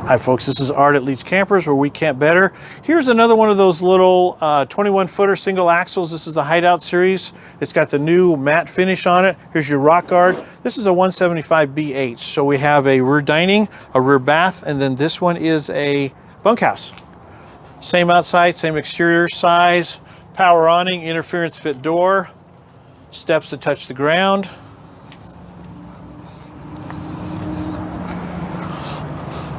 Hi folks, this is Art at Leach Campers, where we camp better. Here's another one of those little 21-footer single axles. This is the Hideout series. It's got the new matte finish on it. Here's your rock guard. This is a 175BH. So we have a rear dining, a rear bath, and then this one is a bunk house. Same outside, same exterior size, power awning, interference fit door, steps that touch the ground.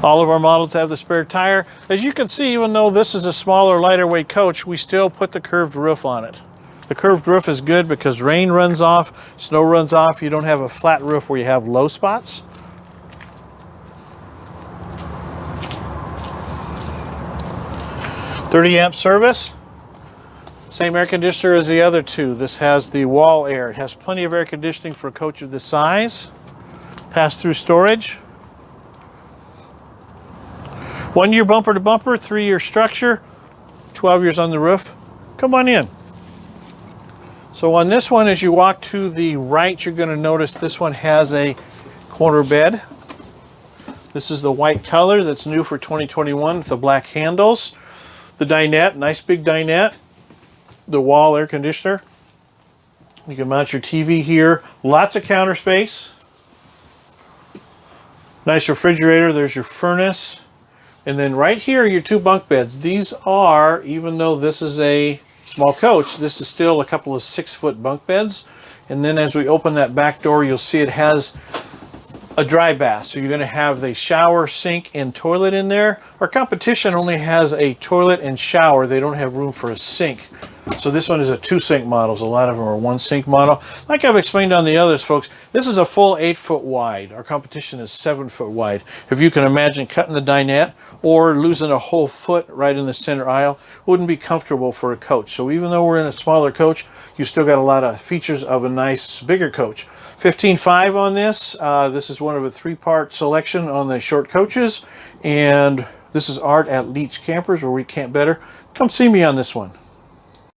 All of our models have the spare tire. As you can see, even though this is a smaller, lighter weight coach, we still put the curved roof on it. The curved roof is good because rain runs off, snow runs off. You don't have a flat roof where you have low spots. .30 amp service. Same air conditioner as the other two. This has the wall air. It has plenty of air conditioning for a coach of this size. Pass-through storage. 1 year bumper to bumper, 3-year structure, 12 years on the roof. Come on in. So on this one, as you walk to the right, you're going to notice this one has a corner bed. This is the white color that's new for 2021 with the black handles. The dinette, nice big dinette. The wall air conditioner. You can mount your TV here. Lots of counter space. Nice refrigerator. There's your furnace. And then right here are your 2 bunk beds. These are, even though this is a small coach, this is still a couple of 6-foot bunk beds. And then as we open that back door, you'll see it has a dry bath. So you're going to have the shower, sink, and toilet in there. Our competition only has a toilet and shower. They don't have room for a sink. So this one is a 2-sink model. So a lot of them are 1-sink model. Like I've explained on the others, folks, this is a full 8-foot wide. Our competition is 7-foot wide. If you can imagine cutting the dinette or losing a whole foot right in the center aisle, wouldn't be comfortable for a coach. So even though we're in a smaller coach, you still got a lot of features of a nice bigger coach. 15.5 on this. This is one of a 3-part selection on the short coaches. And this is Art at Leach Campers, where we camp better. Come see me on this one.